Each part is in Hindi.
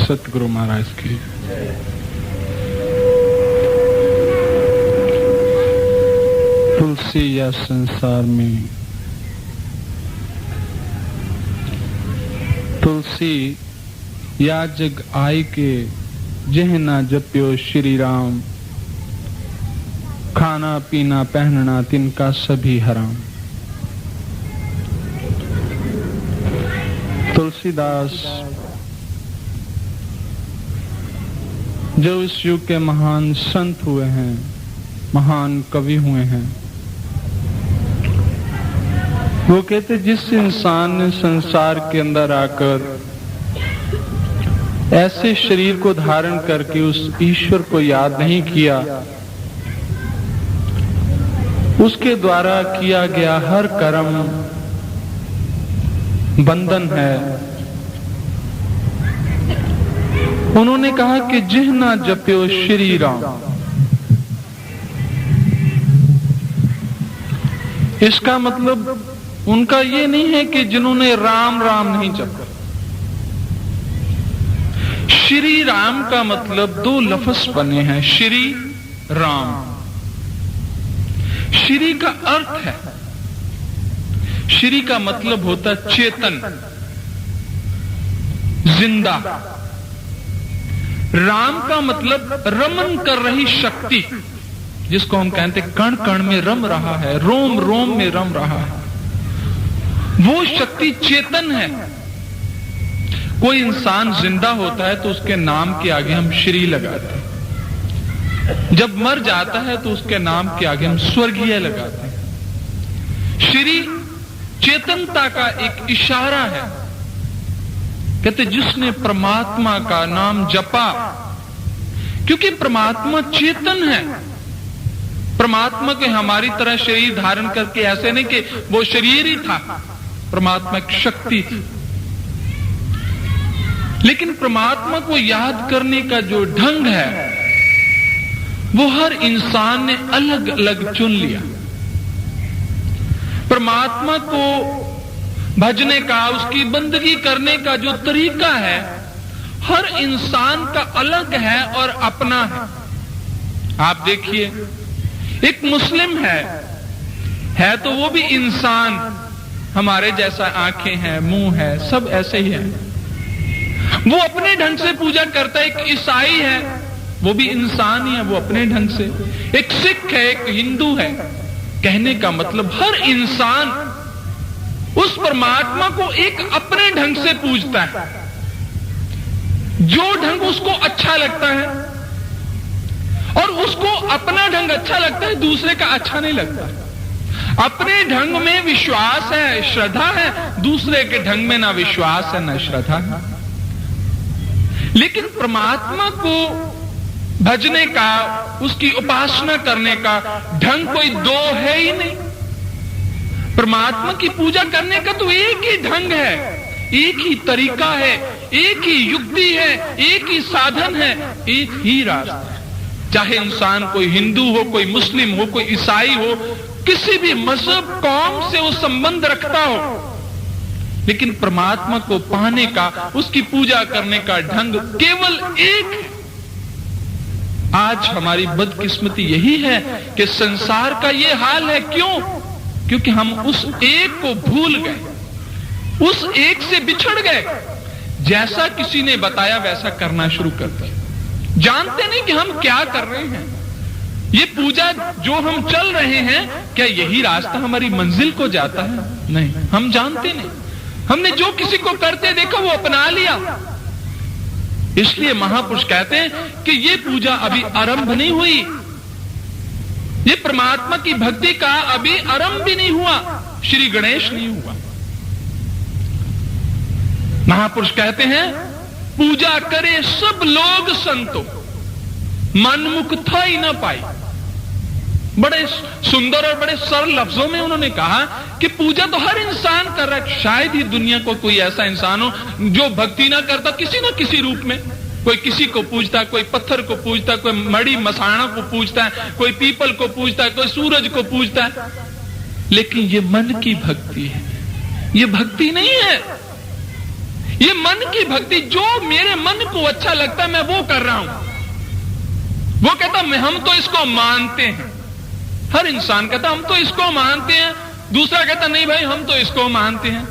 सतगुरु महाराज की। तुलसी या संसार में तुलसी या जग आय के जह ना जप्यो श्री राम, खाना पीना पहनना तिनका सभी हराम। तुलसीदास जो इस युग के महान संत हुए हैं, महान कवि हुए हैं, वो कहते जिस इंसान ने संसार के अंदर आकर ऐसे शरीर को धारण करके उस ईश्वर को याद नहीं किया, उसके द्वारा किया गया हर कर्म बंधन है। उन्होंने कहा कि जिह ना जप्यो श्री राम। इसका मतलब उनका ये नहीं है कि जिन्होंने राम राम नहीं जपा। श्री राम का मतलब दो लफ्ज बने हैं, श्री राम। श्री का अर्थ है, श्री का मतलब होता चेतन, जिंदा। राम का मतलब रमन कर रही शक्ति, जिसको हम कहते कण कण में रम रहा है, रोम रोम में रम रहा है, वो शक्ति चेतन है। कोई इंसान जिंदा होता है तो उसके नाम के आगे हम श्री लगाते हैं, जब मर जाता है तो उसके नाम के आगे हम स्वर्गीय लगाते हैं। श्री चेतनता का एक इशारा है। कहते जिसने परमात्मा का नाम जपा, क्योंकि परमात्मा चेतन है। परमात्मा के हमारी तरह शरीर धारण करके ऐसे नहीं कि वो शरीर ही था, परमात्मा एक शक्ति थी। लेकिन परमात्मा को याद करने का जो ढंग है वो हर इंसान ने अलग अलग चुन लिया। परमात्मा को भजने का, उसकी बंदगी करने का जो तरीका है हर इंसान का अलग है और अपना है। आप देखिए, एक मुस्लिम है तो वो भी इंसान, हमारे जैसा आंखें हैं, मुंह है, सब ऐसे ही है। वो अपने ढंग से पूजा करता है। एक ईसाई है, वो भी इंसान ही है, वो अपने ढंग से। एक सिख है, एक हिंदू है। कहने का मतलब हर इंसान उस परमात्मा को एक अपने ढंग से पूजता है, जो ढंग उसको अच्छा लगता है। और उसको अपना ढंग अच्छा लगता है, दूसरे का अच्छा नहीं लगता। अपने ढंग में विश्वास है, श्रद्धा है, दूसरे के ढंग में ना विश्वास है ना श्रद्धा है। लेकिन परमात्मा को भजने का, उसकी उपासना करने का ढंग कोई दो है ही नहीं। परमात्मा की पूजा करने का तो एक ही ढंग है, एक ही तरीका है, एक ही युक्ति है, एक ही साधन है, एक ही रास्ता है। चाहे इंसान कोई हिंदू हो, कोई मुस्लिम हो, कोई ईसाई हो, किसी भी मजहब कौम से वो संबंध रखता हो, लेकिन परमात्मा को पाने का, उसकी पूजा करने का ढंग केवल एक है। आज हमारी बदकिस्मती यही है कि संसार का ये हाल है। क्यों? क्योंकि हम उस एक को भूल गए, उस एक से बिछड़ गए। जैसा किसी ने बताया वैसा करना शुरू कर दिया, जानते नहीं कि हम क्या कर रहे हैं। ये पूजा जो हम चल रहे हैं, क्या यही रास्ता हमारी मंजिल को जाता है? नहीं, हम जानते नहीं। हमने जो किसी को करते देखा वो अपना लिया। इसलिए महापुरुष कहते हैं कि ये पूजा अभी आरंभ नहीं हुई, ये परमात्मा की भक्ति का अभी आरंभ भी नहीं हुआ, श्री गणेश नहीं हुआ। महापुरुष कहते हैं पूजा करे सब लोग संतो, मन मुख था ही ना पाई। बड़े सुंदर और बड़े सरल लफ्जों में उन्होंने कहा कि पूजा तो हर इंसान कर रहा है। शायद ही दुनिया को कोई ऐसा इंसान हो जो भक्ति ना करता किसी न किसी रूप में। कोई किसी को पूजता है, कोई पत्थर को पूजता है, कोई मड़ी मसाणा को पूजता है, कोई पीपल को पूजता है, कोई सूरज को पूजता है। लेकिन ये मन की भक्ति है, ये भक्ति नहीं है। ये मन की भक्ति, जो मेरे मन को अच्छा लगता है मैं वो कर रहा हूं। वो कहता हम तो इसको मानते हैं, हर इंसान कहता हम तो इसको मानते हैं, दूसरा कहता नहीं भाई हम तो इसको मानते हैं,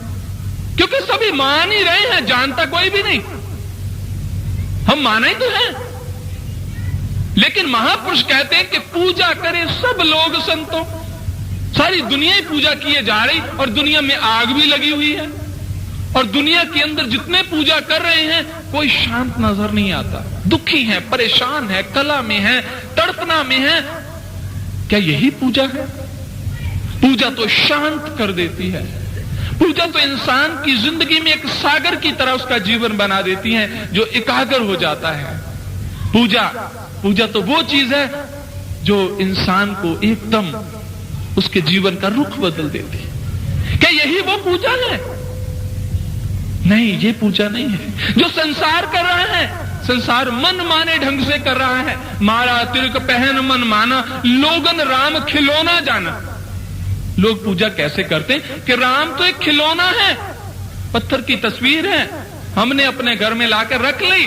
क्योंकि सभी मान ही रहे हैं, जानता कोई भी नहीं, हम माना ही तो है। लेकिन महापुरुष कहते हैं कि पूजा करें सब लोग संतों, सारी दुनिया ही पूजा किए जा रही और दुनिया में आग भी लगी हुई है, और दुनिया के अंदर जितने पूजा कर रहे हैं कोई शांत नजर नहीं आता, दुखी है, परेशान है, कला में है, तड़पना में है। क्या यही पूजा है? पूजा तो शांत कर देती है, पूजा तो इंसान की जिंदगी में एक सागर की तरह उसका जीवन बना देती है जो एकाग्र हो जाता है। पूजा तो वो चीज है जो इंसान को एकदम उसके जीवन का रुख बदल देती है। क्या यही वो पूजा है? नहीं, ये पूजा नहीं है। जो संसार कर रहा है, संसार मन माने ढंग से कर रहा है, मारा तिलक पहन मन माना, लोगन राम खिलौना जाना। लोग पूजा कैसे करते हैं कि राम तो एक खिलौना है, पत्थर की तस्वीर है, हमने अपने घर में लाकर रख ली,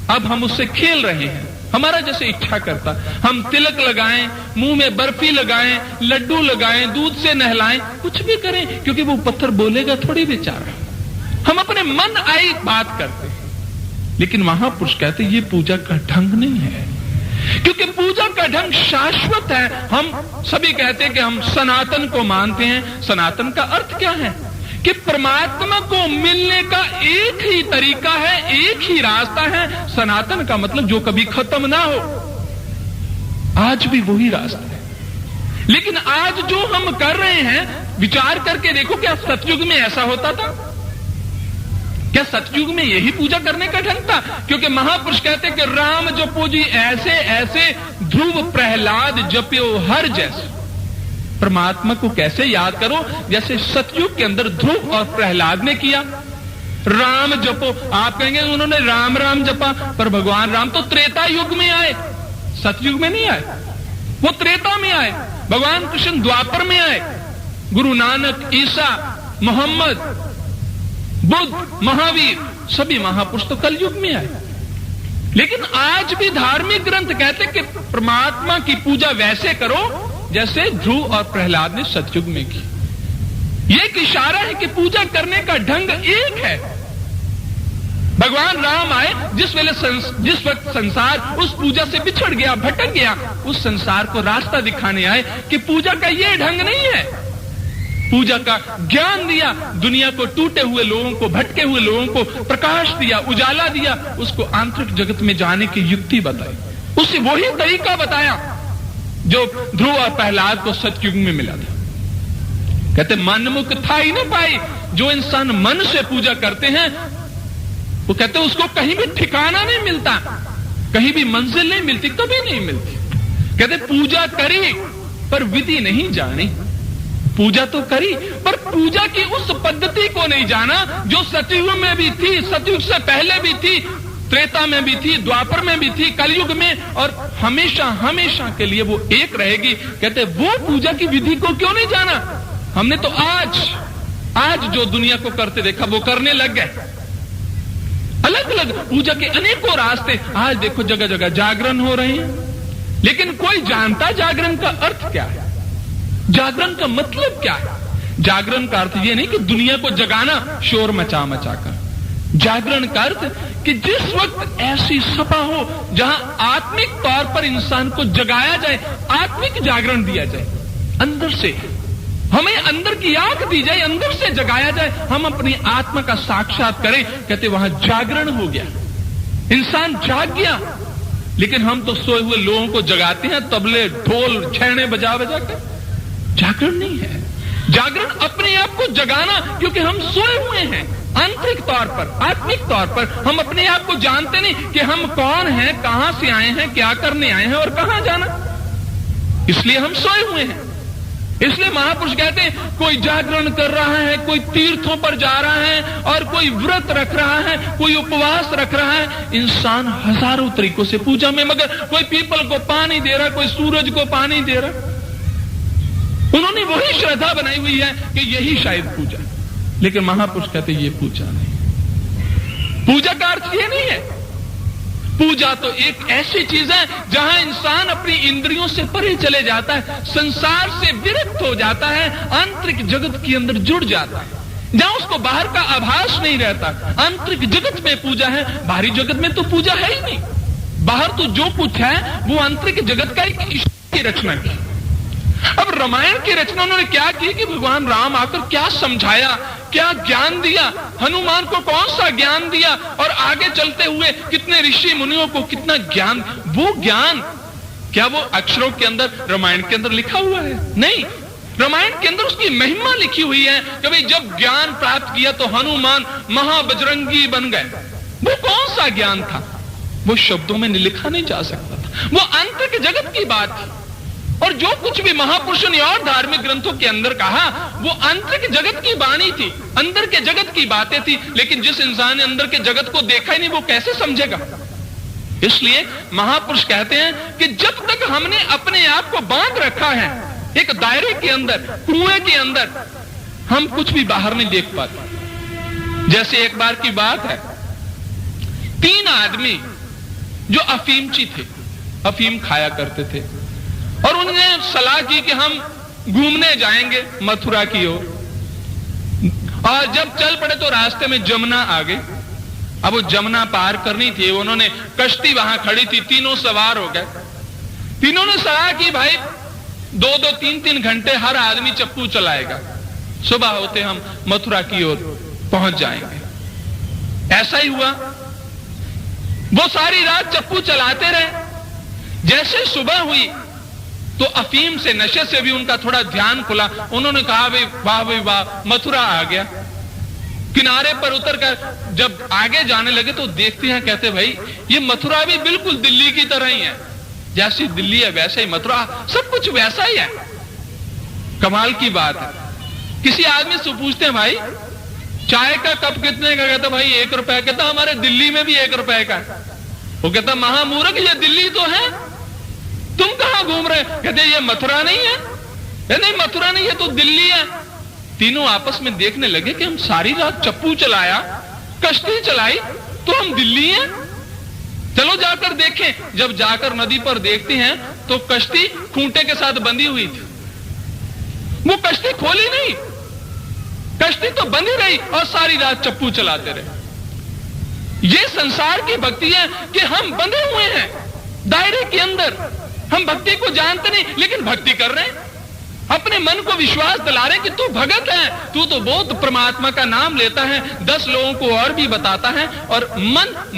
अब हम उससे खेल रहे हैं, हमारा जैसे इच्छा करता। हम तिलक लगाएं, मुंह में बर्फी लगाएं, लड्डू लगाएं, दूध से नहलाएं, कुछ भी करें, क्योंकि वो पत्थर बोलेगा थोड़ी बेचारा। हम अपने मन आई बात करते हैं। लेकिन महापुरुष कहते ये पूजा का ढंग नहीं है, क्योंकि पूजा का ढंग शाश्वत है। हम सभी कहते हैं कि हम सनातन को मानते हैं। सनातन का अर्थ क्या है? कि परमात्मा को मिलने का एक ही तरीका है, एक ही रास्ता है। सनातन का मतलब जो कभी खत्म ना हो। आज भी वही रास्ता है, लेकिन आज जो हम कर रहे हैं, विचार करके देखो, क्या सतयुग में ऐसा होता था? क्या सतयुग में यही पूजा करने का ढंग था? क्योंकि महापुरुष कहते हैं कि राम जो पूजी ऐसे ऐसे, ध्रुव प्रहलाद जप्यो हर जैसे। परमात्मा को कैसे याद करो? जैसे सतयुग के अंदर ध्रुव और प्रहलाद ने किया। राम जपो, आप कहेंगे उन्होंने राम राम जपा, पर भगवान राम तो त्रेता युग में आए, सतयुग में नहीं आए, वो त्रेता में आए। भगवान कृष्ण द्वापर में आए, गुरु नानक, ईसा, मोहम्मद, बुद्ध, महावीर, सभी महापुरुष तो कलयुग में आए। लेकिन आज भी धार्मिक ग्रंथ कहते कि परमात्मा की पूजा वैसे करो जैसे ध्रुव और प्रहलाद ने सतयुग में की। यह एक इशारा है कि पूजा करने का ढंग एक है। भगवान राम आए, जिस वक्त संसार उस पूजा से बिछड़ गया, भटक गया, उस संसार को रास्ता दिखाने आए कि पूजा का यह ढंग नहीं है। पूजा का ज्ञान दिया, दुनिया को टूटे हुए लोगों को, भटके हुए लोगों को प्रकाश दिया, उजाला दिया, उसको आंतरिक जगत में जाने की युक्ति बताई, उसे वही तरीका बताया जो ध्रुव और प्रहलाद को सतयुग में मिला था। कहते मनमुख था ही ना पाई। जो इंसान मन से पूजा करते हैं वो कहते उसको कहीं भी ठिकाना नहीं मिलता, कहीं भी मंजिल नहीं मिलती, कभी नहीं मिलती। कहते पूजा करी पर विधि नहीं जानी। पूजा तो करी पर पूजा की उस पद्धति को नहीं जाना जो सतयुग में भी थी, सतयुग से पहले भी थी, त्रेता में भी थी, द्वापर में भी थी, कलयुग में, और हमेशा हमेशा के लिए वो एक रहेगी। कहते वो पूजा की विधि को क्यों नहीं जाना? हमने तो आज जो दुनिया को करते देखा वो करने लग गए। अलग अलग पूजा के अनेकों रास्ते, आज देखो जगह जगह जागरण हो रहे हैं, लेकिन कोई जानता जागरण का अर्थ क्या है, जागरण का मतलब क्या है? जागरण का अर्थ ये नहीं कि दुनिया को जगाना शोर मचा मचा कर। जागरण का अर्थ कि जिस वक्त ऐसी सभा हो जहां आत्मिक तौर पर इंसान को जगाया जाए, आत्मिक जागरण दिया जाए, अंदर से हमें अंदर की आंख दी जाए, अंदर से जगाया जाए, हम अपनी आत्मा का साक्षात करें। कहते वहां जागरण हो गया, इंसान जाग गया। लेकिन हम तो सोए हुए लोगों को जगाते हैं, तबले ढोल छैने बजा बजा कर। जागरण नहीं है। जागरण अपने आप को जगाना, क्योंकि हम सोए हुए हैं आंतरिक तौर पर, आत्मिक तौर पर। हम अपने आप को जानते नहीं कि हम कौन हैं, कहां से आए हैं, क्या करने आए हैं और कहां जाना, इसलिए हम सोए हुए हैं। इसलिए महापुरुष कहते हैं कोई जागरण कर रहा है, कोई तीर्थों पर जा रहा है, और कोई व्रत रख रहा है, कोई उपवास रख रहा है। इंसान हजारों तरीकों से पूजा में, मगर कोई पीपल को पानी दे रहा, कोई सूरज को पानी दे रहा। उन्होंने वही श्रद्धा बनाई हुई है कि यही शायद पूजा, लेकिन महापुरुष कहते ये पूजा नहीं। पूजा का अर्थ ये नहीं है। पूजा तो एक ऐसी चीज है जहां इंसान अपनी इंद्रियों से परे चले जाता है, संसार से विरक्त हो जाता है, आंतरिक जगत के अंदर जुड़ जाता है, जहां उसको बाहर का आभास नहीं रहता। आंतरिक जगत में पूजा है, बाहरी जगत में तो पूजा है ही नहीं। बाहर तो जो कुछ है वो आंतरिक जगत का एक ईश्वर की रचना की। अब रामायण की रचना उन्होंने क्या की कि भगवान राम आकर क्या समझाया, क्या ज्ञान दिया, हनुमान को कौन सा ज्ञान दिया, और आगे चलते हुए कितने ऋषि मुनियों को कितना ज्ञान। वो ज्ञान क्या वो अक्षरों के अंदर रामायण के अंदर लिखा हुआ है? नहीं, रामायण के अंदर उसकी महिमा लिखी हुई है कि भाई जब ज्ञान प्राप्त किया तो हनुमान महाबजरंगी बन गए। वो कौन सा ज्ञान था? वो शब्दों में लिखा नहीं जा सकता था, वो आंतरिक जगत की बात थी। और जो कुछ भी महापुरुषों ने और धार्मिक ग्रंथों के अंदर कहा वो आंतरिक जगत की वाणी थी, अंदर के जगत की बातें थी। लेकिन जिस इंसान ने अंदर के जगत को देखा ही नहीं वो कैसे समझेगा? इसलिए महापुरुष कहते हैं कि जब तक हमने अपने आप को बांध रखा है एक दायरे के अंदर, कुएं के अंदर, हम कुछ भी बाहर नहीं देख पाते। जैसे एक बार की बात है, 3 आदमी जो अफीमची थे, अफीम खाया करते थे, और उन्होंने सलाह की कि हम घूमने जाएंगे मथुरा की ओर। और जब चल पड़े तो रास्ते में जमुना आ गई। अब वो जमुना पार करनी थी, उन्होंने कश्ती वहां खड़ी थी, तीनों सवार हो गए। तीनों ने सलाह की भाई 2-2, 3-3 घंटे हर आदमी चप्पू चलाएगा, सुबह होते हम मथुरा की ओर पहुंच जाएंगे। ऐसा ही हुआ, वो सारी रात चप्पू चलाते रहे। जैसे सुबह हुई तो अफीम से, नशे से भी उनका थोड़ा ध्यान खुला। उन्होंने कहा भाई वाह, मथुरा आ गया। किनारे पर उतरकर जब आगे जाने लगे तो देखते हैं, कहते भाई ये मथुरा भी बिल्कुल दिल्ली की तरह ही है, जैसी दिल्ली है वैसे ही मथुरा, सब कुछ वैसा ही है। कमाल की बात है। किसी आदमी से पूछते हैं भाई चाय का कप कितने का? कहता भाई 1 रुपए। कहता हमारे दिल्ली में भी 1 रुपए का। वो कहता महामूर्ख, ये दिल्ली तो है, तुम कहां घूम रहे? कहते ये मथुरा नहीं है। नहीं मथुरा नहीं है तो दिल्ली है। तीनों आपस में देखने लगे कि हम सारी रात चप्पू चलाया, कश्ती चलाई, तो हम दिल्ली हैं। चलो जाकर देखें। जब जाकर नदी पर देखते हैं तो कश्ती खूंटे के साथ बंधी हुई थी। वो कश्ती खोली नहीं, कश्ती तो बंधी रही और सारी रात चप्पू चलाते रहे। ये संसार की भक्ति है कि हम बंधे हुए हैं दायरे के अंदर, हम भक्ति को जानते नहीं लेकिन भक्ति कर रहे हैं। अपने मन को विश्वास दिला रहे कि तू भगत है, तू तो बहुत परमात्मा का नाम लेता है, 10 लोगों को और भी बताता है, और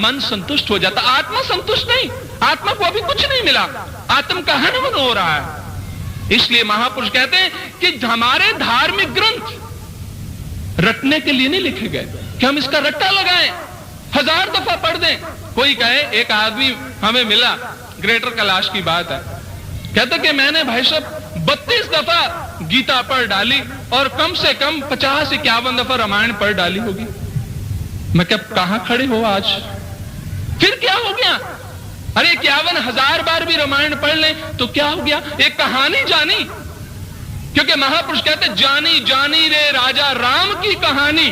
मन संतुष्ट हो जाता। आत्मा संतुष्ट नहीं, आत्मा को अभी कुछ नहीं मिला, आत्म का हनन हो रहा है। इसलिए महापुरुष कहते हैं कि हमारे धार्मिक ग्रंथ रटने के लिए नहीं लिखे गए कि हम इसका रट्टा लगाएं, 1000 दफा पढ़ दें। कोई कहे, एक आदमी हमें मिला, ग्रेटर कैलाश की बात है, कहते कि मैंने भाई साहब 32 दफा गीता पढ़ डाली और कम से कम 50-51 दफा रामायण पढ़ डाली होगी। मैं क्या, कहां खड़े हो आज? फिर क्या हो गया? अरे 51,000 बार भी रामायण पढ़ लें तो क्या हो गया? एक कहानी जानी, क्योंकि महापुरुष कहते जानी जानी रे राजा राम की कहानी,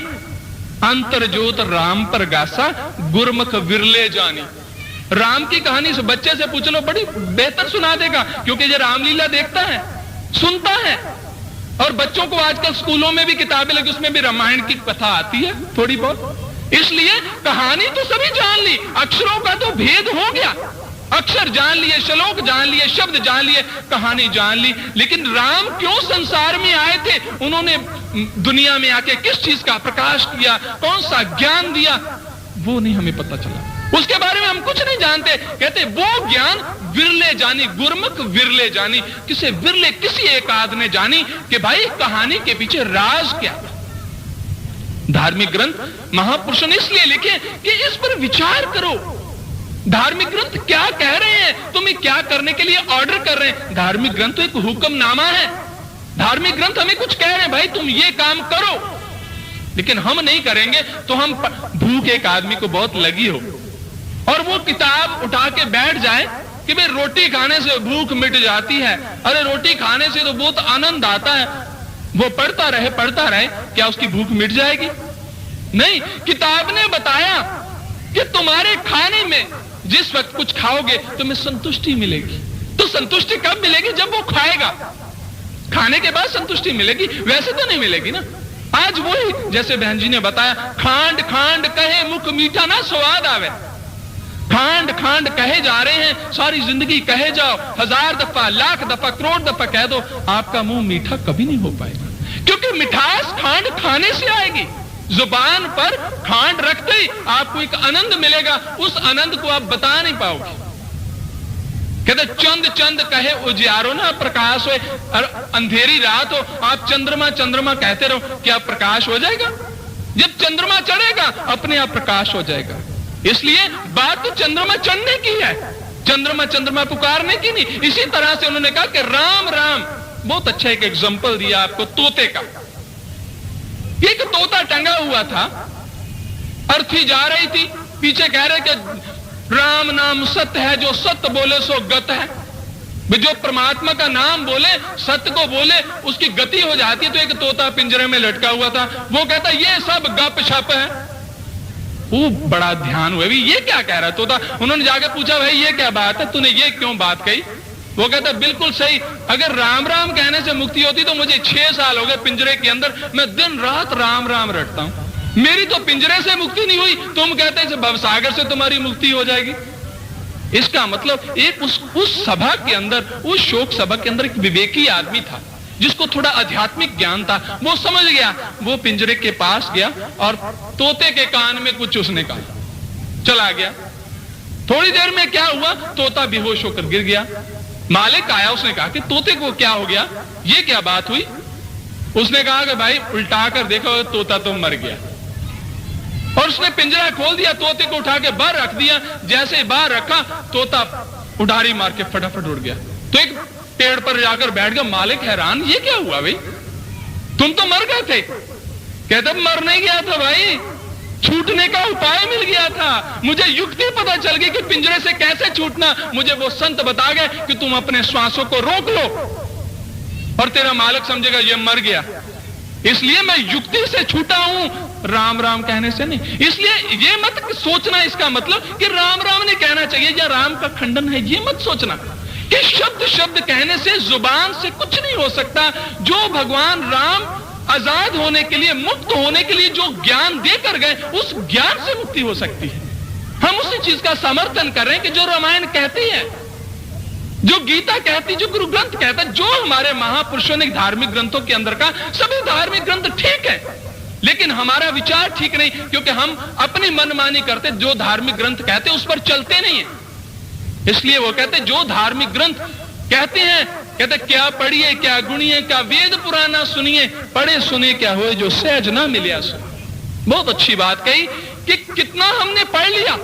अंतरजोत राम पर गासा, गुरमुख विरले जानी। राम की कहानी से बच्चे से पूछ लो, बड़ी बेहतर सुना देगा, क्योंकि ये रामलीला देखता है, सुनता है। और बच्चों को आजकल स्कूलों में भी किताबें लगी, उसमें भी रामायण की कथा आती है थोड़ी बहुत। इसलिए कहानी तो सभी जान ली, अक्षरों का तो भेद हो गया, अक्षर जान लिए, श्लोक जान लिए, शब्द जान लिए, कहानी जान ली। लेकिन राम क्यों संसार में आए थे, उन्होंने दुनिया में आके किस चीज का प्रकाश किया, कौन सा ज्ञान दिया, वो नहीं हमें पता चला, उसके बारे में हम कुछ नहीं जानते। कहते वो ज्ञान विरले जानी, गुरमुख विरले जानी, किसे विरले, किसी एक आध ने जानी कि भाई कहानी के पीछे राज क्या है। धार्मिक ग्रंथ महापुरुषों ने इसलिए लिखे कि इस पर विचार करो। धार्मिक ग्रंथ क्या कह रहे हैं, तुम्हें क्या करने के लिए ऑर्डर कर रहे हैं। धार्मिक ग्रंथ तो एक हुक्मनामा है, धार्मिक ग्रंथ हमें कुछ कह रहे हैं, भाई तुम ये काम करो, लेकिन हम नहीं करेंगे तो हम, भूख एक आदमी को बहुत लगी हो और वो किताब उठा के बैठ जाए कि भाई रोटी खाने से भूख मिट जाती है, अरे रोटी खाने से तो बहुत आनंद आता है, वो पढ़ता रहे, क्या उसकी भूख मिट जाएगी? नहीं, किताब ने बताया कि तुम्हारे खाने में जिस वक्त कुछ खाओगे तुम्हें संतुष्टि मिलेगी। तो संतुष्टि कब मिलेगी? जब वो खाएगा, खाने के बाद संतुष्टि मिलेगी, वैसे तो नहीं मिलेगी ना। आज वही जैसे बहन जी ने बताया, खांड खांड कहे मुख मीठा ना स्वाद आवे। खांड खांड कहे जा रहे हैं, सारी जिंदगी कहे जाओ, 1000 दफा, लाख दफा, करोड़ दफा कह दो, आपका मुंह मीठा कभी नहीं हो पाएगा। क्योंकि मिठास खांड खाने से आएगी। जुबान पर खांड रखते ही आपको एक आनंद मिलेगा, उस आनंद को आप बता नहीं पाओगे। कहते चंद चंद कहे उजियारो ना प्रकाश हो, और अंधेरी रात हो, आप चंद्रमा चंद्रमा कहते रहो, क्या प्रकाश हो जाएगा? जब चंद्रमा चढ़ेगा अपने आप प्रकाश हो जाएगा। इसलिए बात तो चंद्रमा चढ़ने की है, चंद्रमा चंद्रमा पुकारने की नहीं। इसी तरह से उन्होंने कहा कि राम राम, बहुत अच्छा एक एग्जाम्पल दिया आपको तोते का। एक तोता टंगा हुआ था, अर्थी जा रही थी, पीछे कह रहे कि राम नाम सत्य है, जो सत्य बोले सो गत है। जो परमात्मा का नाम बोले, सत्य को बोले, उसकी गति हो जाती है। तो एक तोता पिंजरे में लटका हुआ था, वो कहता ये सब गप छप है। वो बड़ा ध्यान हुआ, ये क्या कह रहा तोता? उन्होंने जाकर पूछा, भाई ये क्या बात है, तूने ये क्यों बात कही? वो कहता बिल्कुल सही, अगर राम राम कहने से मुक्ति होती तो मुझे 6 साल हो गए पिंजरे के अंदर, मैं दिन रात राम राम रटता हूं, मेरी तो पिंजरे से मुक्ति नहीं हुई, तुम कहते हैं भवसागर से तुम्हारी मुक्ति हो जाएगी। इसका मतलब एक उस सभा के अंदर, उस शोक सभा के अंदर एक विवेकी आदमी था, जिसको थोड़ा आध्यात्मिक ज्ञान था। वो समझ गया, वो पिंजरे के पास गया और तोते के कान में कुछ उसने कहा, चला गया। थोड़ी देर में क्या हुआ, तोता बेहोश होकर गिर गया। मालिक आया, उसने कहा कि तोते को क्या हो गया, ये क्या बात हुई? उसने कहा कि भाई उल्टा कर देखो, तोता तो मर गया। और उसने पिंजरा खोल दिया, तोते को उठा के बाहर रख दिया। जैसे ही बाहर रखा, तोता उडारी मार के फटाफट उड़ गया। तो एक पेड़ पर जाकर बैठ गया। मालिक हैरान, ये क्या हुआ भाई, तुम तो मर गए थे। कहते मर नहीं गया था भाई, छूटने का उपाय मिल गया था। मुझे युक्ति पता चल गई कि पिंजरे से कैसे छूटना। मुझे वो संत बता गए कि तुम अपने श्वासों को रोक लो और तेरा मालिक समझेगा ये मर गया। इसलिए मैं युक्ति से छूटा हूं, राम राम कहने से नहीं। इसलिए ये मत सोचना इसका मतलब कि राम राम नहीं कहना चाहिए या राम का खंडन है, ये मत सोचना कि शब्द शब्द कहने से, जुबान से कुछ नहीं हो सकता। जो भगवान राम आजाद होने के लिए, मुक्त होने के लिए जो ज्ञान देकर गए, उस ज्ञान से मुक्ति हो सकती है। हम उसी चीज का समर्थन कर रहे हैं कि जो रामायण कहती है, जो गीता कहती, जो गुरु ग्रंथ कहता है, जो हमारे महापुरुषों ने धार्मिक ग्रंथों के अंदर का, सभी धार्मिक ग्रंथ ठीक है, लेकिन हमारा विचार ठीक नहीं, क्योंकि हम अपनी मनमानी करते, जो धार्मिक ग्रंथ कहते उस पर चलते नहीं है। इसलिए वो कहते जो धार्मिक ग्रंथ कहते हैं, कहते क्या पढ़िए क्या गुणिए, क्या वेद पुराना सुनिए, पढ़े सुने क्या होए जो सहज ना मिलिया सो। बहुत अच्छी बात कही कि कितना हमने पढ़ लिया,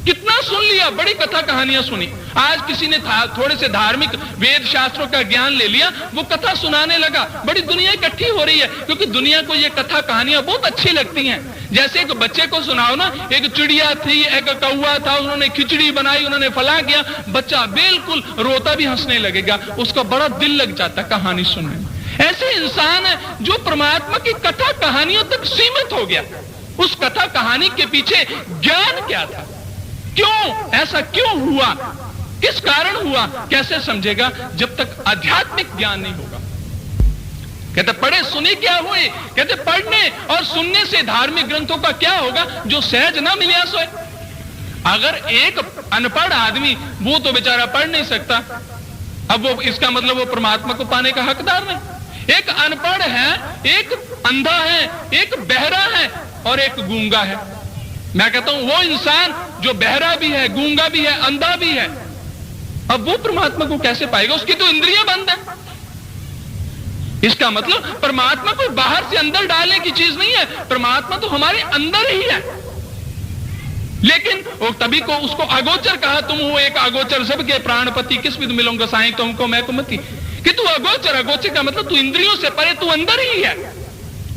कितना सुन लिया, बड़ी कथा कहानियां सुनी। आज किसी ने थोड़े से धार्मिक वेद शास्त्रों का ज्ञान ले लिया, वो कथा सुनाने लगा, बड़ी दुनिया इकट्ठी हो रही है, क्योंकि दुनिया को ये कथा कहानियां बहुत अच्छी लगती हैं। जैसे एक बच्चे को सुनाओ ना, एक चिड़िया थी, एक कौवा था, उन्होंने खिचड़ी बनाई, उन्होंने फला किया, बच्चा बिल्कुल रोता भी हंसने लगेगा, उसका बड़ा दिल लग जाता कहानी सुनने में। ऐसे इंसान है जो परमात्मा की कथा कहानियों तक सीमित हो गया। उस कथा कहानी के पीछे ज्ञान क्या था, क्यों ऐसा क्यों हुआ, किस कारण हुआ, कैसे समझेगा जब तक आध्यात्मिक ज्ञान नहीं होगा। कहते पढ़े सुने क्या हुए, कहते पढ़ने और सुनने से धार्मिक ग्रंथों का क्या होगा, जो सहज ना मिले सोए। अगर एक अनपढ़ आदमी, वो तो बेचारा पढ़ नहीं सकता, अब वो इसका मतलब वो परमात्मा को पाने का हकदार नहीं। एक अनपढ़ है, एक अंधा है, एक बहरा है और एक गूंगा है। मैं कहता हूं वो इंसान जो बहरा भी है, गूंगा भी है, अंधा भी है, अब वो परमात्मा को कैसे पाएगा, उसकी तो इंद्रियां बंद है। इसका मतलब परमात्मा कोई बाहर से अंदर डालने की चीज नहीं है, परमात्मा तो हमारे अंदर ही है। लेकिन वो तभी को उसको अगोचर कहा, तुम हो एक अगोचर सबके प्राणपति, किस विध मिलो गोसाई तुमको मैं कुमति, कि तू अगोचर, अगोचर का मतलब तू इंद्रियों से परे, तू अंदर ही है,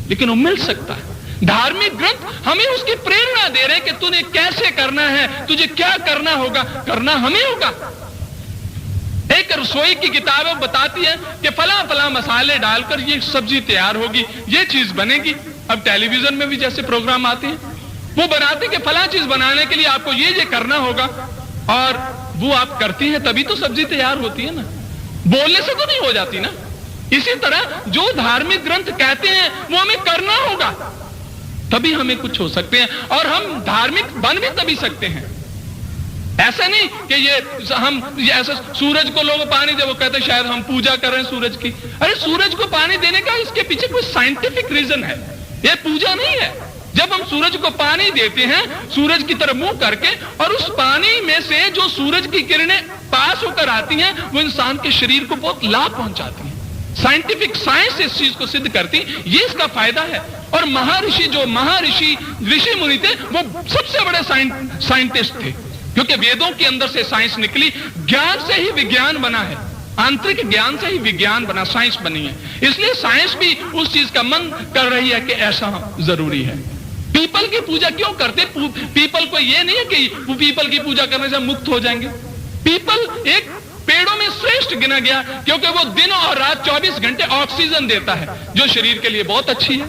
लेकिन वो मिल सकता है। धार्मिक ग्रंथ हमें उसकी प्रेरणा दे रहे हैं कि तूने कैसे करना है, तुझे क्या करना होगा, करना हमें होगा। एक रसोई की किताब बताती है कि फला फला मसाले डालकर ये सब्जी तैयार होगी, ये चीज बनेगी। अब टेलीविजन में भी जैसे प्रोग्राम आते हैं, वो बनाते कि फला चीज बनाने के लिए आपको ये करना होगा, और वो आप करती हैं तभी तो सब्जी तैयार होती है ना, बोलने से तो नहीं हो जाती ना। इसी तरह जो धार्मिक ग्रंथ कहते हैं वो हमें करना होगा, तभी हमें कुछ हो सकते हैं, और हम धार्मिक बन भी तभी सकते हैं। ऐसा नहीं कि ये ऐसा सूरज को लोग पानी दे, वो कहते शायद हम पूजा कर रहे हैं सूरज की। अरे सूरज को पानी देने का इसके पीछे कोई साइंटिफिक रीजन है, ये पूजा नहीं है। जब हम सूरज को पानी देते हैं सूरज की तरफ मुंह करके, और उस पानी में से जो सूरज की किरणें पास होकर आती हैं वो इंसान के शरीर को बहुत लाभ पहुंचाती हैं। साइंटिफिक साइंस इस चीज को सिद्ध करती, ये इसका फायदा है। और महर्षि ऋषि मुनि थे, वो सबसे बड़े साइंटिस्ट थे, क्योंकि वेदों के अंदर से साइंस निकली, ज्ञान से ही विज्ञान बना है, आंतरिक ज्ञान से ही विज्ञान बना, साइंस बनी है। इसलिए साइंस भी उस चीज का मन कर रही है कि ऐसा जरूरी है। पीपल की पूजा क्यों करते? पीपल को ये नहीं है कि वो पीपल की पूजा करने से मुक्त हो जाएंगे। पीपल एक पेड़ों में श्रेष्ठ गिना गया, क्योंकि वो दिन और रात 24 घंटे ऑक्सीजन देता है, जो शरीर के लिए बहुत अच्छी है।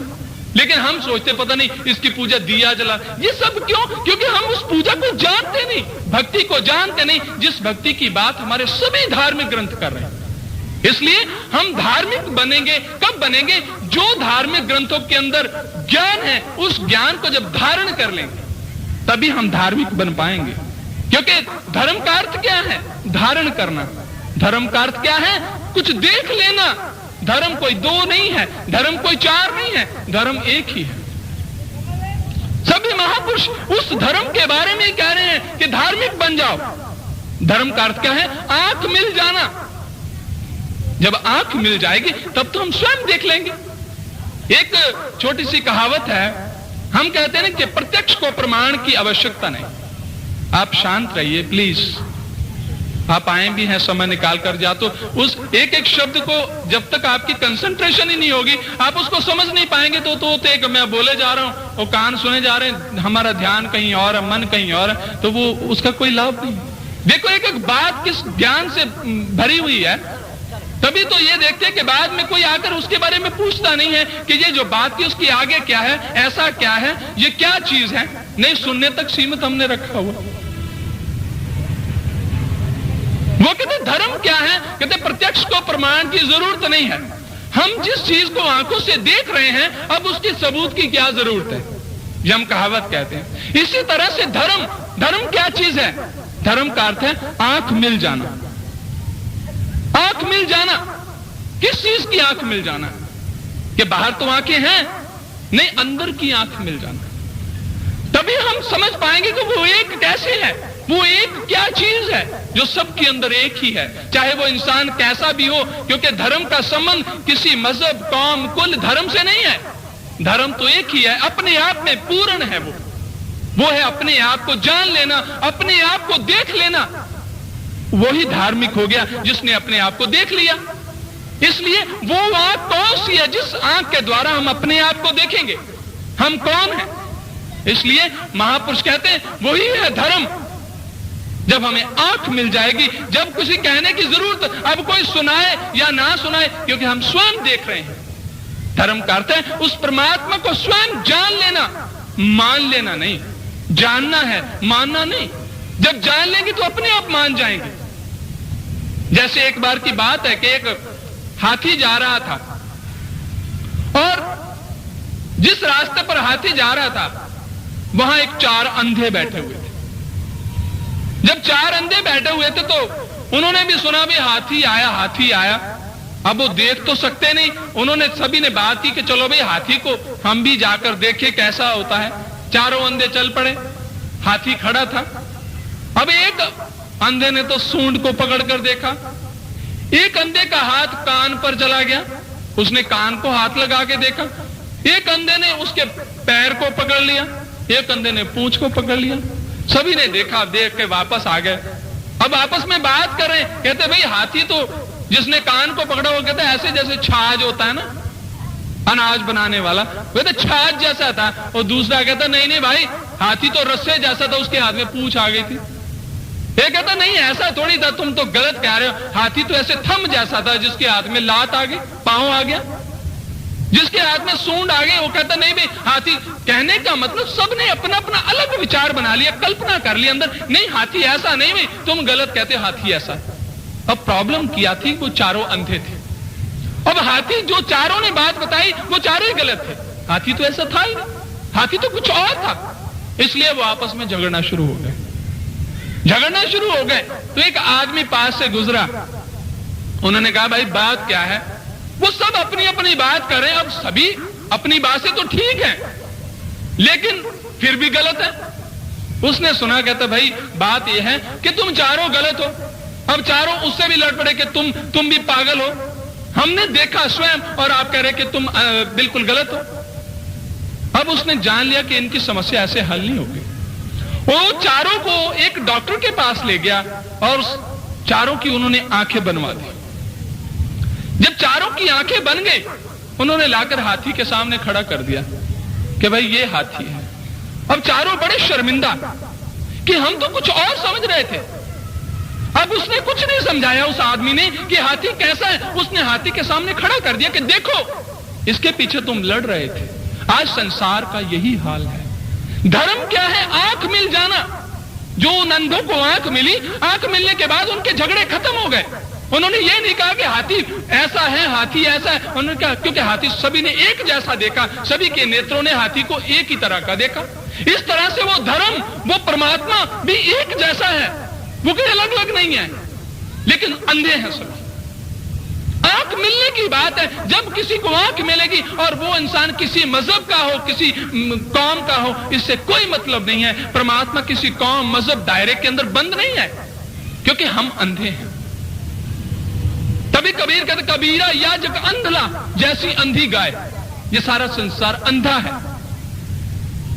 लेकिन हम सोचते पता नहीं इसकी पूजा दिया जला, ये सब क्यों? क्योंकि हम उस पूजा को जानते नहीं, भक्ति को जानते नहीं, जिस भक्ति की बात हमारे सभी धार्मिक ग्रंथ कर रहे हैं। इसलिए हम धार्मिक बनेंगे कब बनेंगे? जो धार्मिक ग्रंथों के अंदर ज्ञान है, उस ज्ञान को जब धारण कर लेंगे तभी हम धार्मिक बन पाएंगे। क्योंकि धर्म का अर्थ क्या है? धारण करना। धर्म का अर्थ क्या है? कुछ देख लेना। धर्म कोई दो नहीं है, धर्म कोई चार नहीं है, धर्म एक ही है। सभी महापुरुष उस धर्म के बारे में कह रहे हैं कि धार्मिक बन जाओ। धर्म का अर्थ क्या है? आंख मिल जाना। जब आंख मिल जाएगी तब तो हम स्वयं देख लेंगे। एक छोटी सी कहावत है, हम कहते हैं कि प्रत्यक्ष को प्रमाण की आवश्यकता नहीं। आप शांत रहिए प्लीज, आप आए भी हैं समय निकाल कर, जा तो उस एक एक शब्द को जब तक आपकी कंसंट्रेशन ही नहीं होगी आप उसको समझ नहीं पाएंगे। तो एक मैं बोले जा रहा हूं और कान सुने जा रहे हैं, हमारा ध्यान कहीं और है, मन कहीं और है, तो वो उसका कोई लाभ नहीं। देखो एक एक बात किस ज्ञान से भरी हुई है, तभी तो ये देखते हैं कि बाद में कोई आकर उसके बारे में पूछता नहीं है कि ये जो बात की उसकी आगे क्या है, ऐसा क्या है, ये क्या चीज है। नहीं, सुनने तक सीमित हमने रखा हुआ। वो कहते धर्म क्या है? कहते प्रत्यक्ष को प्रमाण की जरूरत नहीं है। हम जिस चीज को आंखों से देख रहे हैं अब उसकी सबूत की क्या जरूरत है, ये हम कहावत कहते हैं। इसी तरह से धर्म क्या चीज है? धर्म का अर्थ है आंख मिल जाना। आंख मिल जाना, किस चीज की आंख मिल जाना? कि बाहर तो आंखें हैं, नहीं, अंदर की आंख मिल जाना। तभी हम समझ पाएंगे कि वो एक कैसे है, वो एक क्या चीज है जो सबके अंदर एक ही है, चाहे वो इंसान कैसा भी हो। क्योंकि धर्म का संबंध किसी मजहब, कौम, कुल, धर्म से नहीं है। धर्म तो एक ही है, अपने आप में पूर्ण है। वो है अपने आप को जान लेना, अपने आप को देख लेना। वही धार्मिक हो गया जिसने अपने आप को देख लिया। इसलिए वो आंख कौन सी है जिस आंख के द्वारा हम अपने आप को देखेंगे, हम कौन हैं। इसलिए महापुरुष कहते हैं वही है धर्म। जब हमें आंख मिल जाएगी, जब किसी कहने की जरूरत अब कोई सुनाए या ना सुनाए, क्योंकि हम स्वयं देख रहे हैं। धर्म का अर्थ है उस परमात्मा को स्वयं जान लेना, मान लेना नहीं। जानना है, मानना नहीं। जब जान लेंगे तो अपने आप मान जाएंगे। जैसे एक बार की बात है कि एक हाथी जा रहा था, और जिस रास्ते पर हाथी जा रहा था वहां एक 4 अंधे बैठे हुए थे। जब 4 अंधे बैठे हुए थे तो उन्होंने भी सुना भी हाथी आया। अब वो देख तो सकते नहीं, उन्होंने सभी ने बात की कि चलो भाई हाथी को हम भी जाकर देखें कैसा होता है। चारों अंधे चल पड़े, हाथी खड़ा था। अब एक अंधे ने तो सूंड को पकड़कर देखा, एक अंधे का हाथ कान पर चला गया, उसने कान को हाथ लगा के देखा। एक अंधे ने उसके पैर को पकड़ लिया, एक अंधे ने पूंछ को पकड़ लिया। सभी ने देखा, देख के वापस आ गए। अब आपस में बात कर रहे, कहते भाई हाथी तो जिसने कान को पकड़ा वो कहते ऐसे जैसे छाछ होता है ना, अनाज बनाने वाला, वो तो छाछ जैसा था। और दूसरा कहता नहीं भाई हाथी तो रस्से जैसा था, उसके हाथ में पूंछ आ गई थी। ये कहता नहीं ऐसा थोड़ी था, तुम तो गलत कह रहे हो, हाथी तो ऐसे थंब जैसा था जिसके हाथ में लात आ गई, पांव आ गया। जिसके हाथ में सूंड आ गई वो कहता नहीं भाई हाथी, कहने का मतलब सबने अपना अपना अलग विचार बना लिया, कल्पना कर ली अंदर, नहीं हाथी ऐसा नहीं भाई, तुम गलत कहते, हाथी ऐसा। अब प्रॉब्लम क्या थी, वो चारों अंधे थे। अब हाथी जो चारों ने बात बताई वो चारों ही गलत थे, हाथी तो ऐसा था ही नहीं, हाथी तो कुछ और था। इसलिए वो आपस में झगड़ना शुरू हो गए, झगड़ना शुरू हो गए। तो एक आदमी पास से गुजरा, उन्होंने कहा भाई बात क्या है? वो सब अपनी अपनी बात कर रहे हैं। अब सभी अपनी बात से तो ठीक है लेकिन फिर भी गलत है। उसने सुना, कहता भाई बात यह है कि तुम चारों गलत हो। अब चारों उससे भी लड़ पड़े कि तुम भी पागल हो, हमने देखा स्वयं, और आप कह रहे कि तुम बिल्कुल गलत हो। अब उसने जान लिया कि इनकी समस्या ऐसे हल नहीं होगी। वो चारों को एक डॉक्टर के पास ले गया और चारों की उन्होंने आंखें बनवा दी। जब चारों की आंखें बन गई, उन्होंने लाकर हाथी के सामने खड़ा कर दिया कि भाई ये हाथी है। अब चारों बड़े शर्मिंदा कि हम तो कुछ और समझ रहे थे। अब उसने कुछ नहीं समझाया उस आदमी ने कि हाथी कैसा है। उसने हाथी के सामने खड़ा कर दिया कि देखो इसके पीछे तुम लड़ रहे थे, आज संसार का यही हाल है। धर्म क्या है? आंख मिल जाना। जो उन अंधों को आंख मिली, आंख मिलने के बाद उनके झगड़े खत्म हो गए। उन्होंने ये नहीं कहा कि हाथी ऐसा है, हाथी ऐसा है। उन्होंने कहा क्योंकि हाथी सभी ने एक जैसा देखा, सभी के नेत्रों ने हाथी को एक ही तरह का देखा। इस तरह से वो धर्म, वो परमात्मा भी एक जैसा है, वो कोई अलग अलग नहीं है, लेकिन अंधे हैं सभी। आंख मिलने की बात है। जब किसी को आंख मिलेगी, और वो इंसान किसी मजहब का हो, किसी कौम का हो, इससे कोई मतलब नहीं है। परमात्मा किसी कौम, मजहब, दायरे के अंदर बंद नहीं है, क्योंकि हम अंधे हैं। तभी कबीर कहते कबीरा याजक अंधला जैसी अंधी गाय। ये सारा संसार अंधा है।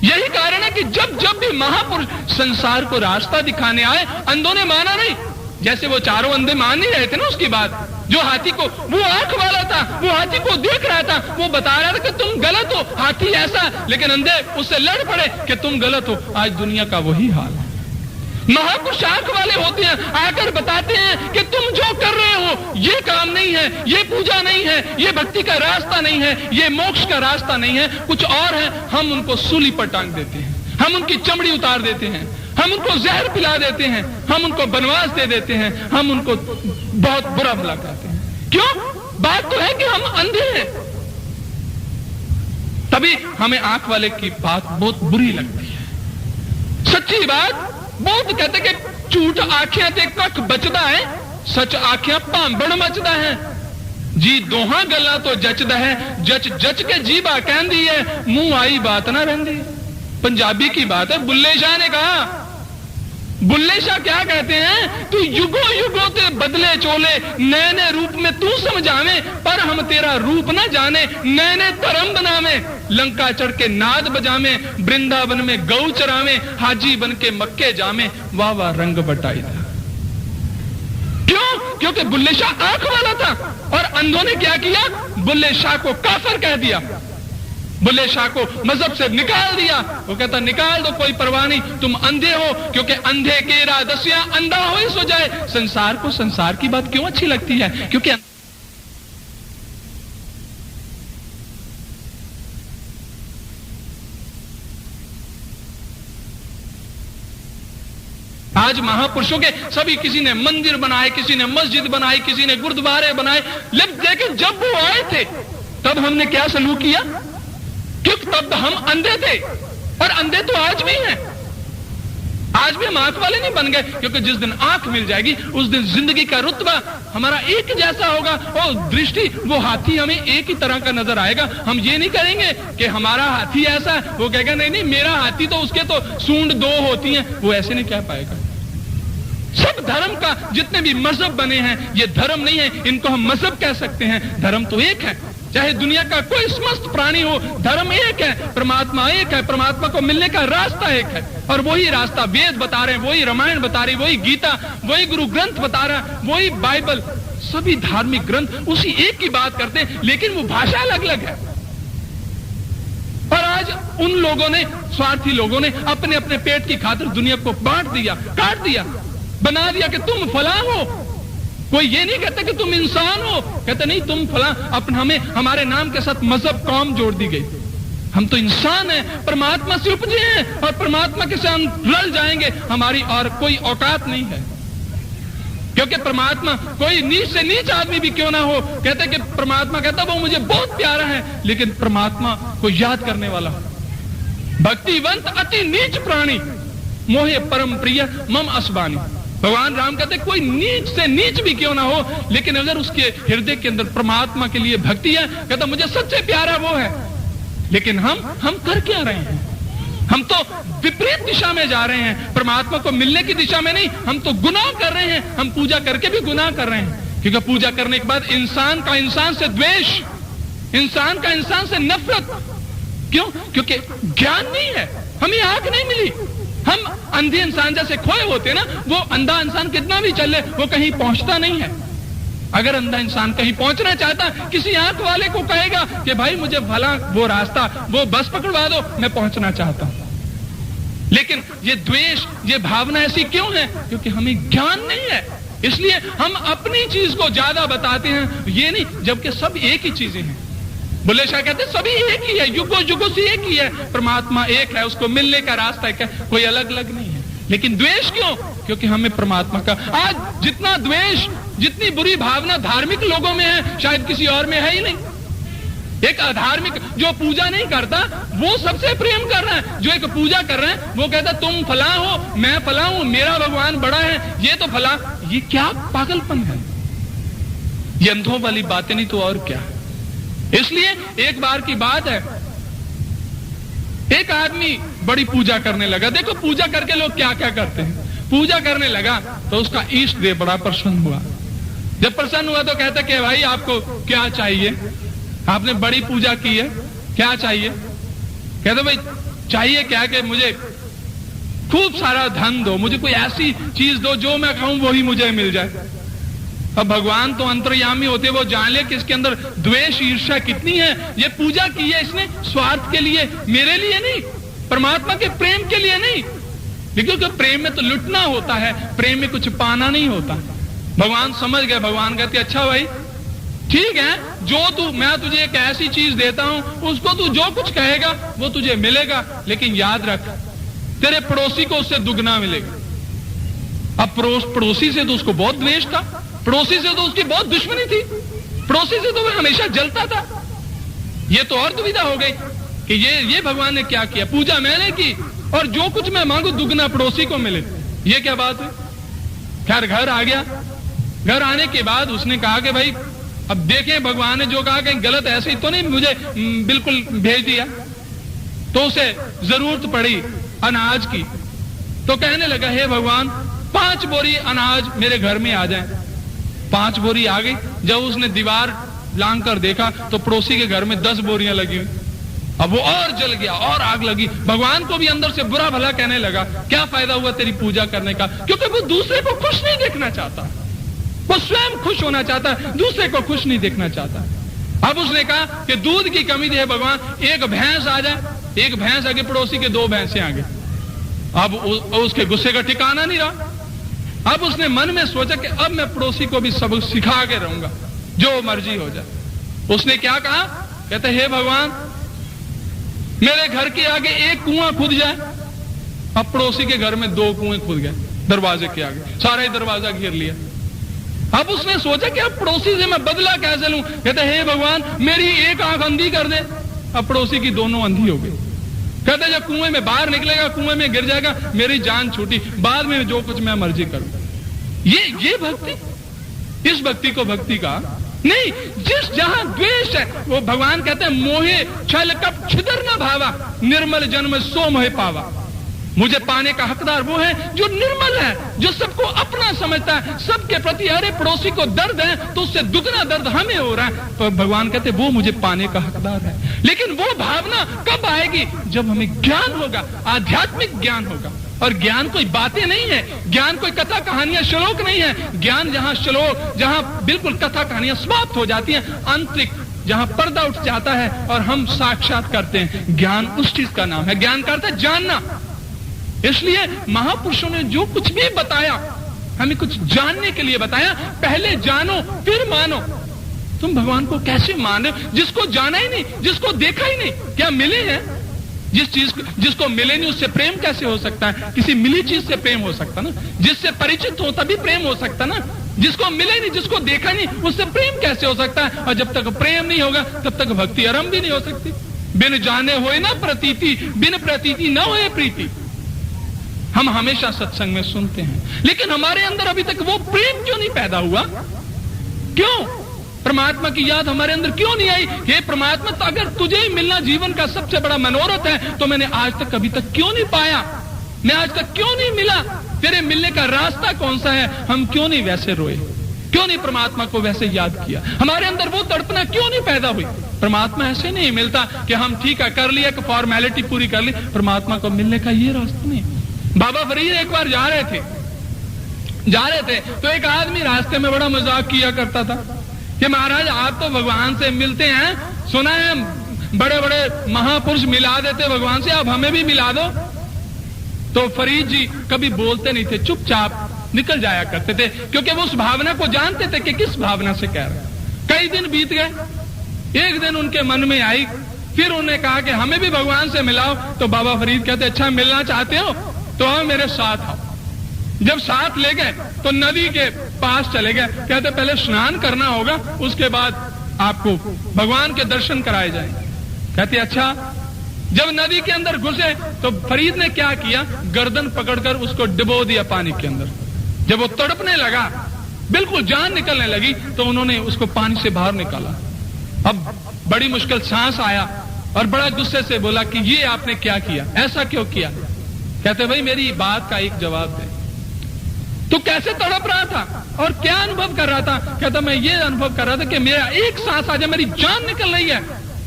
यही कारण है कि जब जब भी महापुरुष संसार को रास्ता दिखाने आए, अंधों ने माना नहीं। जैसे वो चारों अंधे मान नहीं रहे थे ना उसकी बात। जो हाथी को, वो आंख वाला था, वो हाथी को देख रहा था, वो बता रहा था कि तुम गलत हो, हाथी ऐसा, लेकिन अंधे उससे लड़ पड़े कि तुम गलत हो। आज दुनिया का वही हाल है। महापुरुष आंख वाले होते हैं, आकर बताते हैं कि तुम जो कर रहे हो ये काम नहीं है, ये पूजा नहीं है, ये भक्ति का रास्ता नहीं है, ये मोक्ष का रास्ता नहीं है, कुछ और है। हम उनको सूली पर टांग देते हैं, हम उनकी चमड़ी उतार देते हैं, हम उनको जहर पिला देते हैं, हम उनको बनवास दे देते हैं, हम उनको बहुत बुरा भला कहते हैं। क्यों? बात तो है कि हम अंधे हैं। तभी हमें आंख वाले की बात बहुत बुरी लगती है। सच्ची बात बहुत कहते कि झूठ आंखें ते कख बचदा है, सच आंखें भांबड़ मचदा है। जी दोहा गल्ला तो जचदा है, जच जच के जीबा कहंदी है, मुंह आई बात ना रहंदी। पंजाबी की बात है। बुल्ले शाह ने कहा, बुल्ले शाह क्या कहते हैं, तू युगों युगों ते बदले चोले, नए नए रूप में तू समझावे, पर हम तेरा रूप ना जाने, नए नए धर्म बनावे, लंका चढ़ के नाद बजावे, वृंदावन में गौ चरावे, हाजी बन के मक्के जामे, वाह वाह रंग बटाई था। क्यों? क्योंकि बुल्ले शाह आंख वाला था। और अंधों ने क्या किया? बुल्ले शाह को काफिर कह दिया, बुल्ले शाह को मजहब से निकाल दिया। वो कहता निकाल दो, कोई परवाह नहीं, तुम अंधे हो, क्योंकि अंधे के रादसिया अंधा हो ही सो जाए। संसार को संसार की बात क्यों अच्छी लगती है? क्योंकि आज महापुरुषों के सभी, किसी ने मंदिर बनाए, किसी ने मस्जिद बनाई, किसी ने गुरुद्वारे बनाए, लेकिन जब वो आए थे तब हमने क्या सलूक किया? क्योंकि तब हम अंधे थे, और अंधे तो आज भी हैं। आज भी हम आंख वाले नहीं बन गए, क्योंकि जिस दिन आंख मिल जाएगी उस दिन जिंदगी का रुतबा हमारा एक जैसा होगा, और दृष्टि, वो हाथी हमें एक ही तरह का नजर आएगा। हम ये नहीं करेंगे कि हमारा हाथी ऐसा है, वो कहेगा नहीं नहीं मेरा हाथी तो, उसके तो सूंड दो होती हैं, वो ऐसे नहीं कह पाएगा। सब धर्म का, जितने भी मजहब बने हैं, ये धर्म नहीं है, इनको हम मजहब कह सकते हैं। धर्म तो एक है, चाहे दुनिया का कोई समस्त प्राणी हो, धर्म एक है, परमात्मा एक है, परमात्मा को मिलने का रास्ता एक है। और वही रास्ता वेद बता रहे हैं, वही रामायण बता रही, वही गीता, वही गुरु ग्रंथ बता रहा है, वही बाइबल, सभी धार्मिक ग्रंथ उसी एक की बात करते हैं, लेकिन वो भाषा अलग अलग है। और आज उन लोगों ने, स्वार्थी लोगों ने अपने अपने पेट की खातिर दुनिया को बांट दिया, काट दिया, बना दिया कि तुम फलां हो, कोई ये नहीं कहता कि तुम इंसान हो, कहते नहीं तुम फला, अपना हमें हमारे नाम के साथ मजहब कौम जोड़ दी गई। हम तो इंसान हैं, परमात्मा से उपजे हैं और परमात्मा के साथ रल जाएंगे, हमारी और कोई औकात नहीं है। क्योंकि परमात्मा कोई नीच से नीच आदमी भी क्यों ना हो, कहते कि परमात्मा कहता वो मुझे बहुत प्यारा है, लेकिन परमात्मा को याद करने वाला भक्तिवंत अति नीच प्राणी मोहे परम प्रिय मम असबानी। भगवान राम कहते कोई नीच से नीच भी क्यों ना हो, लेकिन अगर उसके हृदय के अंदर परमात्मा के लिए भक्ति है, कहता मुझे सबसे प्यारा वो है। लेकिन हम कर क्या रहे हैं? हम तो विपरीत दिशा में जा रहे हैं, परमात्मा को मिलने की दिशा में नहीं। हम तो गुनाह कर रहे हैं, हम पूजा करके भी गुनाह कर रहे हैं। क्योंकि पूजा करने के बाद इंसान का इंसान से द्वेष, इंसान का इंसान से नफरत। क्यों? क्योंकि ज्ञान नहीं है, हमें आंख नहीं मिली। हम अंधे इंसान जैसे खोए होते ना, वो अंधा इंसान कितना भी चले वो कहीं पहुंचता नहीं है। अगर अंधा इंसान कहीं पहुंचना चाहता, किसी आंख वाले को कहेगा कि भाई मुझे भला वो रास्ता, वो बस पकड़वा दो, मैं पहुंचना चाहता हूं। लेकिन ये द्वेष, ये भावना ऐसी क्यों है? क्योंकि हमें ज्ञान नहीं है, इसलिए हम अपनी चीज को ज्यादा बताते हैं। ये नहीं, जबकि सब एक ही चीजें हैं। बुल्ले शाह कहते सभी एक ही है, युगों युगों से एक ही है, परमात्मा एक है, उसको मिलने का रास्ता एक है, कोई अलग अलग नहीं है। लेकिन द्वेष क्यों? क्योंकि हमें परमात्मा का, आज जितना द्वेष, जितनी बुरी भावना धार्मिक लोगों में है, शायद किसी और में है ही नहीं। एक अधार्मिक जो पूजा नहीं करता वो सबसे प्रेम कर रहा है, जो एक पूजा कर रहा है वो कहता तुम फला हो, मैं फला हूं, मेरा भगवान बड़ा है, ये तो फला। ये क्या पागलपन है? ये अंधों वाली बातें नहीं तो और क्या। इसलिए एक बार की बात है, एक आदमी बड़ी पूजा करने लगा। देखो पूजा करके लोग क्या क्या करते हैं। पूजा करने लगा तो उसका इष्ट देव बड़ा प्रसन्न हुआ। जब प्रसन्न हुआ तो कहता कि भाई आपको क्या चाहिए, आपने बड़ी पूजा की है, क्या चाहिए? कहते भाई चाहिए क्या कि मुझे खूब सारा धन दो, मुझे कोई ऐसी चीज दो जो मैं खाऊं वही मुझे मिल जाए। अब भगवान तो अंतर्यामी होते, वो जान ले कि इसके अंदर द्वेष ईर्ष्या कितनी है। ये पूजा की है इसने स्वार्थ के लिए, मेरे लिए नहीं, परमात्मा के प्रेम के लिए नहीं। लेकिन प्रेम में तो लुटना होता है, प्रेम में कुछ पाना नहीं होता। भगवान समझ गए। भगवान कहते अच्छा भाई ठीक है, जो तू, मैं तुझे एक ऐसी चीज देता हूं, उसको तू जो कुछ कहेगा वो तुझे मिलेगा, लेकिन याद रख तेरे पड़ोसी को उससे दुगना मिलेगा। अब पड़ोसी से तो उसको बहुत द्वेष था, पड़ोसी से तो उसकी बहुत दुश्मनी थी, पड़ोसी से तो वह हमेशा जलता था। ये तो और दुविधा हो गई कि ये भगवान ने क्या किया, पूजा मैंने की और जो कुछ मैं मांगू दुगना पड़ोसी को मिले, ये क्या बात है। खैर घर आ गया। घर आने के बाद उसने कहा कि भाई अब देखें भगवान ने जो कहा कहीं गलत ऐसे ही तो नहीं मुझे बिल्कुल भेज दिया। तो उसे जरूरत पड़ी अनाज की, तो कहने लगा हे भगवान 5 बोरी अनाज मेरे घर में आ जाए। 5 बोरी आ गई। जब उसने दीवार लांग कर देखा तो पड़ोसी के घर में 10 बोरियां लगी हुई। अब वो और जल गया और आग लगी। भगवान को भी अंदर से बुरा भला कहने लगा, क्या फायदा हुआ तेरी पूजा करने का, क्योंकि वो दूसरे को खुश नहीं देखना चाहता, वो स्वयं खुश होना चाहता है, दूसरे को खुश नहीं देखना चाहता। अब उसने कहा कि दूध की कमी है भगवान, एक भैंस आ जाए। एक भैंस आगे, पड़ोसी के 2 भैंसें आगे। अब उसके गुस्से का ठिकाना नहीं रहा। अब उसने मन में सोचा कि अब मैं पड़ोसी को भी सबक सिखा के रहूंगा, जो मर्जी हो जाए। उसने क्या कहा, कहते हे भगवान मेरे घर के आगे एक कुआं खुद जाए। अब पड़ोसी के घर में 2 कुएं खुद गए दरवाजे के आगे, सारा ही दरवाजा घेर लिया। अब उसने सोचा कि अब पड़ोसी से मैं बदला कैसे लूं। कहते हे भगवान मेरी एक आंख अंधी कर दे। अब पड़ोसी की दोनों अंधी हो गई। कहते जब कुएं में बाहर निकलेगा, कुएं में गिर जाएगा, मेरी जान छूटी, बाद में जो कुछ मैं मर्जी करूं। ये भक्ति, इस भक्ति को भक्ति का नहीं। जिस जहां द्वेष है वो भगवान कहते हैं मोहे छल कप छिदर न भावा, निर्मल जन्म सो मोहे पावा। मुझे पाने का हकदार वो है जो निर्मल है, जो सबको अपना समझता है, सबके प्रति, अरे पड़ोसी को दर्द है तो उससे दुगना दर्द हमें हो रहा है, तो भगवान कहते वो मुझे पाने का हकदार है। लेकिन वो भावना कब आएगी, जब हमें ज्ञान होगा, आध्यात्मिक ज्ञान होगा। और ज्ञान कोई बातें नहीं है, ज्ञान कोई कथा कहानियां श्लोक नहीं है। ज्ञान जहां श्लोक, जहां बिल्कुल कथा कहानियां समाप्त हो जाती हैं, आंतरिक जहां पर्दा उठ जाता है और हम साक्षात करते हैं, ज्ञान उस चीज का नाम है। ज्ञान का अर्थ है जानना। इसलिए महापुरुषों ने जो कुछ भी बताया हमें कुछ जानने के लिए बताया। पहले जानो फिर मानो। तुम भगवान को कैसे मान रहे हो जिसको जाना ही नहीं, जिसको देखा ही नहीं? क्या मिले हैं? जिसको मिले नहीं उससे प्रेम कैसे हो सकता है? किसी मिली चीज से प्रेम हो सकता ना, जिससे परिचित हो तभी प्रेम हो सकता ना। जिसको मिले नहीं, जिसको देखा नहीं, उससे प्रेम कैसे हो सकता है? और जब तक प्रेम नहीं होगा तब तक भक्ति आरंभ भी नहीं हो सकती। बिन जाने होए ना प्रतीति, बिन प्रतीति न होए प्रीति। हम हमेशा सत्संग में सुनते हैं, लेकिन हमारे अंदर अभी तक वो प्रेम क्यों नहीं पैदा हुआ? क्यों? परमात्मा की याद हमारे अंदर क्यों नहीं आई? हे परमात्मा, तो अगर तुझे ही मिलना जीवन का सबसे बड़ा मनोरथ है तो मैंने आज तक कभी तक क्यों नहीं पाया? मैं आज तक क्यों नहीं मिला? तेरे मिलने का रास्ता कौन सा है? हम क्यों नहीं वैसे रोए? क्यों नहीं परमात्मा को वैसे याद किया? हमारे अंदर वो तड़पना क्यों नहीं पैदा हुई? परमात्मा ऐसे नहीं मिलता कि हम ठीक है कर लिया, फॉर्मेलिटी पूरी कर ली। परमात्मा को मिलने का ये रास्ता नहीं। बाबा फरीद एक बार जा रहे थे तो एक आदमी रास्ते में बड़ा मजाक किया करता था कि महाराज आप तो भगवान से मिलते हैं, सुना है बड़े बड़े महापुरुष मिला देते भगवान से, आप हमें भी मिला दो। तो फरीद जी कभी बोलते नहीं थे, चुपचाप निकल जाया करते थे, क्योंकि वो उस भावना को जानते थे कि किस भावना से कह रहे। कई दिन बीत गए, एक दिन उनके मन में आई, फिर उन्होंने कहा कि हमें भी भगवान से मिलाओ। तो बाबा फरीद कहते अच्छा मिलना चाहते हो तो आओ मेरे साथ आओ। जब साथ ले गए तो नदी के पास चले गए। कहते पहले स्नान करना होगा, उसके बाद आपको भगवान के दर्शन कराए जाएंगे। कहते अच्छा। जब नदी के अंदर घुसे तो फरीद ने क्या किया, गर्दन पकड़कर उसको डुबो दिया पानी के अंदर। जब वो तड़पने लगा, बिल्कुल जान निकलने लगी, तो उन्होंने उसको पानी से बाहर निकाला। अब बड़ी मुश्किल सांस आया और बड़ा गुस्से से बोला कि ये आपने क्या किया, ऐसा क्यों किया? कहते भाई मेरी बात का एक जवाब दे, तू कैसे तड़प रहा था और क्या अनुभव कर रहा था? कहता मैं ये अनुभव कर रहा था कि मेरा एक सांस आ जाए, मेरी जान निकल रही है,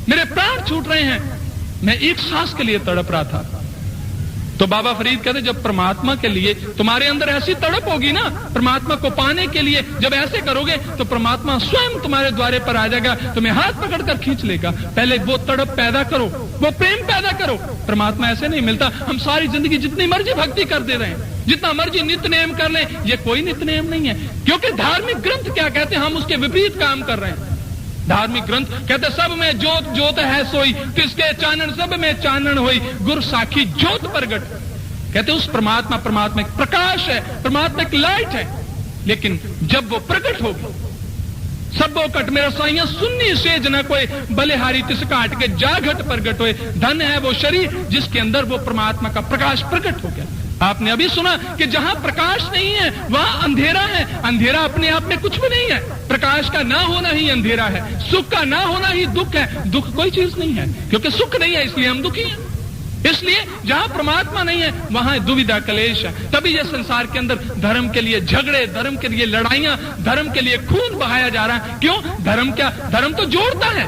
मेरे प्राण छूट रहे हैं, मैं एक सांस के लिए तड़प रहा था। तो बाबा फरीद कहते जब परमात्मा के लिए तुम्हारे अंदर ऐसी तड़प होगी ना, परमात्मा को पाने के लिए जब ऐसे करोगे तो परमात्मा स्वयं तुम्हारे द्वारे पर आ जाएगा, तुम्हें हाथ पकड़कर खींच लेगा। पहले वो तड़प पैदा करो, वो प्रेम पैदा करो। परमात्मा ऐसे नहीं मिलता। हम सारी जिंदगी जितनी मर्जी भक्ति कर दे रहे हैं, जितना मर्जी नित्य नेम कर लें, ये कोई नित्य नेम नहीं है, क्योंकि धार्मिक ग्रंथ क्या कहते हैं, हम उसके विपरीत काम कर रहे हैं। धार्मिक ग्रंथ कहते सब में जोत जोत है सोई, किसके चानन सब में चानन होई, गुर साखी जोत प्रगट। कहते उस परमात्मा एक प्रकाश है, परमात्मा एक लाइट है, लेकिन जब वो प्रकट होगी, सब वो कट मेरा साइया सुन्नी सेज न कोई, बलिहारी तिस काट के जाघट प्रगट होए। धन है वो शरीर जिसके अंदर वो परमात्मा का प्रकाश प्रकट हो गया। आपने अभी सुना कि जहां प्रकाश नहीं है वहां अंधेरा है। अंधेरा अपने आप में कुछ भी नहीं है, प्रकाश का ना होना ही अंधेरा है, सुख का ना होना ही दुख है। दुख कोई चीज नहीं है, क्योंकि सुख नहीं है इसलिए हम दुखी हैं। इसलिए जहां परमात्मा नहीं है वहां दुविधा कलेश है। तभी ये संसार के अंदर धर्म के लिए झगड़े, धर्म के लिए लड़ाइयां, धर्म के लिए खून बहाया जा रहा है। क्यों? धर्म क्या? धर्म तो जोड़ता है,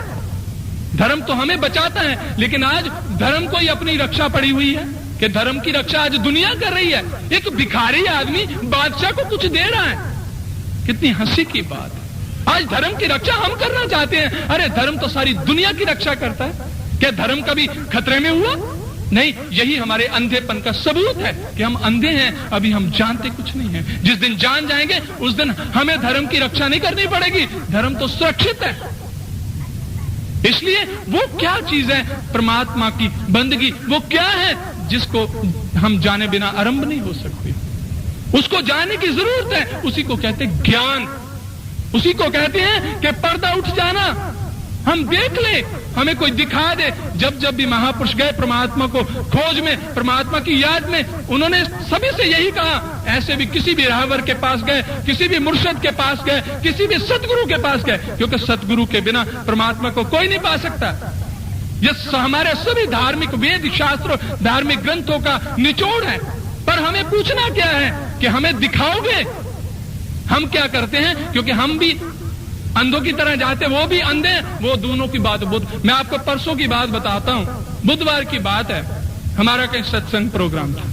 धर्म तो हमें बचाता है, लेकिन आज धर्म को ही अपनी रक्षा पड़ी हुई है कि धर्म की रक्षा आज दुनिया कर रही है। एक भिखारी आदमी बादशाह को कुछ दे रहा है, कितनी हंसी की बात है। आज धर्म की रक्षा हम करना चाहते हैं। अरे धर्म तो सारी दुनिया की रक्षा करता है। क्या धर्म कभी खतरे में हुआ? नहीं। यही हमारे अंधेपन का सबूत है कि हम अंधे हैं, अभी हम जानते कुछ नहीं है। जिस दिन जान जाएंगे उस दिन हमें धर्म की रक्षा नहीं करनी पड़ेगी, धर्म तो सुरक्षित है। इसलिए वो क्या चीज है परमात्मा की बंदगी, वो क्या है जिसको हम जाने बिना आरंभ नहीं हो सकते। उसको जानने की जरूरत है। उसी को कहते हैं ज्ञान, उसी को कहते हैं कि पर्दा उठ जाना। हम देख ले, हमें कोई दिखा दे। जब जब भी महापुरुष गए परमात्मा को खोज में, परमात्मा की याद में, उन्होंने सभी से यही कहा। ऐसे भी किसी भी राहबर के पास गए, किसी भी मुर्शद के पास गए, किसी भी सतगुरु के पास गए, क्योंकि सतगुरु के बिना परमात्मा को कोई नहीं पा सकता। ये हमारे सभी धार्मिक वेद शास्त्र, धार्मिक ग्रंथों का निचोड़ है। पर हमें पूछना क्या है कि हमें दिखाओगे? हम क्या करते हैं, क्योंकि हम भी अंधों की तरह जाते, वो भी अंधे, वो दोनों की बात। मैं आपको परसों की बात बताता हूं, बुधवार की बात है। हमारा कहीं सत्संग प्रोग्राम था।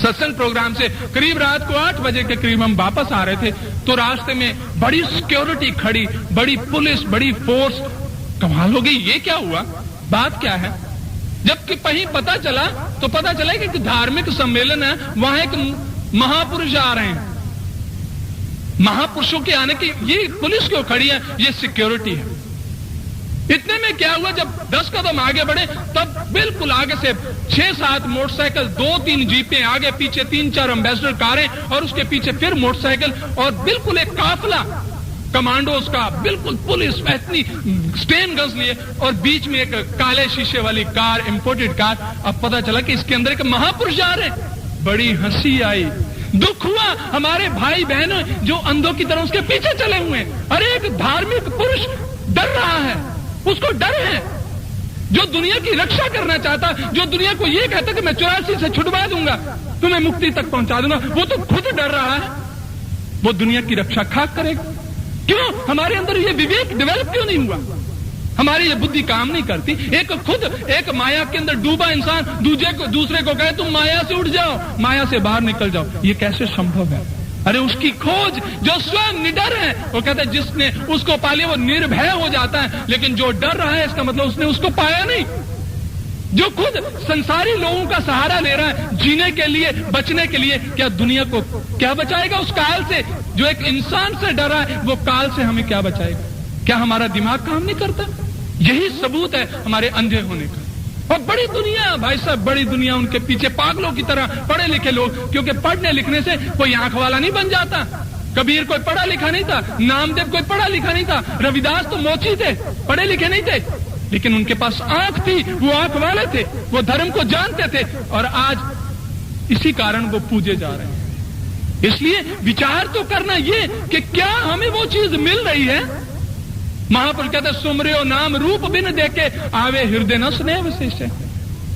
सत्संग प्रोग्राम से करीब रात को 8 बजे के करीब हम वापस आ रहे थे, तो रास्ते में बड़ी सिक्योरिटी खड़ी, बड़ी पुलिस, बड़ी फोर्स। कमाल हो गई, ये क्या हुआ, बात क्या है? जबकि कहीं पता चला कि धार्मिक सम्मेलन है, वहां एक महापुरुष आ रहे हैं। महापुरुषों के आने की, ये पुलिस क्यों खड़ी है, ये सिक्योरिटी है। इतने में क्या हुआ, जब 10 कदम आगे बढ़े तब बिल्कुल आगे से 6-7 मोटरसाइकिल, 2-3 जीपें, आगे पीछे 3-4 एम्बेसडर कारें और उसके पीछे फिर मोटरसाइकिल और बिल्कुल एक काफिला कमांडोज का, बिल्कुल पुलिस इतनी स्टेन गन्स लिए और बीच में एक काले शीशे वाली कार, इंपोर्टेड कार। अब पता चला कि इसके अंदर एक महापुरुष जा रहे। बड़ी हंसी आई, दुख हुआ, हमारे भाई बहनों जो अंधों की तरह उसके पीछे चले हुए हैं। अरे एक धार्मिक पुरुष डर रहा है, उसको डर है, जो दुनिया की रक्षा करना चाहता, जो दुनिया को ये कहता कि मैं 84 से छुड़वा दूंगा, तुम्हें मुक्ति तक पहुंचा दूंगा, वो तो खुद डर रहा है। वो दुनिया की रक्षा खाक करेगा। क्यों? हमारे अंदर ये विवेक डेवलप क्यों नहीं हुआ? हमारी ये बुद्धि काम नहीं करती। एक माया के अंदर डूबा इंसान दूसरे को कहे तुम माया से उठ जाओ, माया से बाहर निकल जाओ, ये कैसे संभव है? अरे उसकी खोज, जो स्वयं निडर है, वो कहता है जिसने उसको पा लिया वो निर्भय हो जाता है, लेकिन जो डर रहा है इसका मतलब उसने उसको पाया नहीं। जो खुद संसारी लोगों का सहारा ले रहा है जीने के लिए, बचने के लिए, क्या दुनिया को क्या बचाएगा उस काल से? जो एक इंसान से डरा है वो काल से हमें क्या बचाएगा? क्या हमारा दिमाग काम नहीं करता? यही सबूत है हमारे अंधे होने का। और बड़ी दुनिया, भाई साहब, बड़ी दुनिया, उनके पीछे पागलों की तरह पढ़े लिखे लोग, क्योंकि पढ़ने लिखने से कोई आंख वाला नहीं बन जाता। कबीर कोई पढ़ा लिखा नहीं था, नामदेव कोई पढ़ा लिखा नहीं था, रविदास तो मोची थे, पढ़े लिखे नहीं थे, लेकिन उनके पास आंख थी, वो आंख वाले थे, वो धर्म को जानते थे, और आज इसी कारण वो पूजे जा रहे हैं। इसलिए विचार तो करना ये कि क्या हमें वो चीज मिल रही है। महापुरुष कहते सुमरियो नाम रूप बिन देके आवे हृदय न स्नेह विशेष है।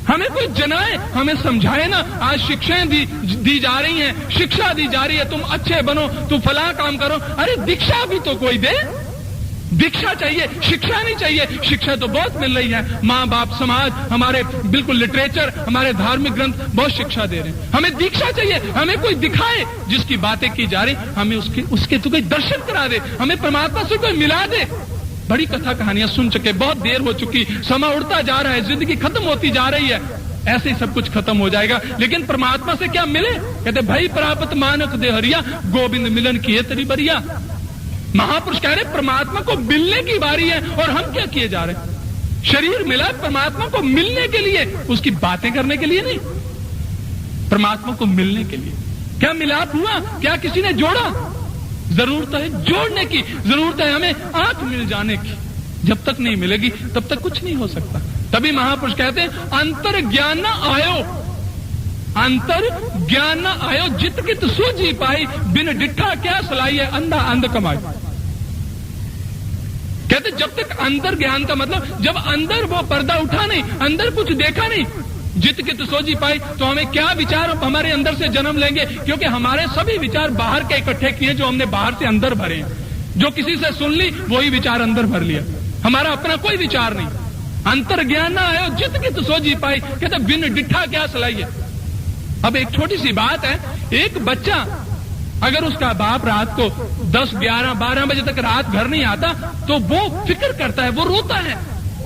हमें कोई जनाए, हमें समझाए ना। आज शिक्षाएं दी जा रही हैं, शिक्षा दी जा रही है, तुम अच्छे बनो, तुम फला काम करो। अरे दीक्षा भी तो कोई दे। दीक्षा चाहिए, शिक्षा नहीं चाहिए। शिक्षा तो बहुत मिल रही है, माँ बाप, समाज, हमारे बिल्कुल लिटरेचर, हमारे धार्मिक ग्रंथ बहुत शिक्षा दे रहे हैं। हमें दीक्षा चाहिए, हमें कोई दिखाए जिसकी बातें की जा रही, हमें उसके तो कोई दर्शन करा दे, हमें परमात्मा से कोई मिला दे। बड़ी कथा कहानियां सुन चुके, बहुत देर हो चुकी, समय उड़ता जा रहा है, जिंदगी खत्म होती जा रही है, ऐसे ही सब कुछ खत्म हो जाएगा। लेकिन परमात्मा से क्या मिले? कहते भाई प्राप्त मानक दे हरिया, गोविंद मिलन किए तेरी बरिया। महापुरुष कह रहे परमात्मा को मिलने की बारी है, और हम क्या किए जा रहे हैं? शरीर मिला परमात्मा को मिलने के लिए, उसकी बातें करने के लिए नहीं, परमात्मा को मिलने के लिए। क्या मिलाप हुआ? क्या किसी ने जोड़ा? जरूरत है जोड़ने की, जरूरत है हमें आंख मिल जाने की। जब तक नहीं मिलेगी तब तक कुछ नहीं हो सकता। तभी महापुरुष कहते हैं अंतर ज्ञान न आयो, अंतर ज्ञान न आयो, जित कित सूझी पाई, बिन डिठा क्या सलाई है, अंधा अंध कमाई। कहते जब तक अंदर ज्ञान का मतलब, जब अंदर वो पर्दा उठा नहीं, अंदर कुछ देखा नहीं, जित कित सोची पाई, तो हमें क्या विचार हमारे अंदर से जन्म लेंगे? क्योंकि हमारे सभी विचार बाहर के इकट्ठे किए, जो हमने बाहर से अंदर भरे हैं। जो किसी से सुन ली वही विचार अंदर भर लिया, हमारा अपना कोई विचार नहीं। अंतर ज्ञान ना आयो, जित कित सोची पाई, कहते बिन डिठा क्या सलाइए। अब एक छोटी सी बात है, एक बच्चा अगर उसका बाप रात को 10, 11, 12 बजे तक रात घर नहीं आता, तो वो फिक्र करता है, वो रोता है।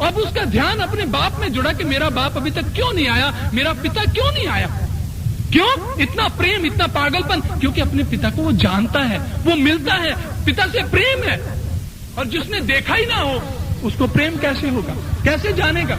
अब उसका ध्यान अपने बाप में जुड़ा कि मेरा बाप अभी तक क्यों नहीं आया, मेरा पिता क्यों नहीं आया। क्यों इतना प्रेम, इतना पागलपन? क्योंकि अपने पिता को वो जानता है, वो मिलता है, पिता से प्रेम है। और जिसने देखा ही ना हो उसको प्रेम कैसे होगा, कैसे जानेगा?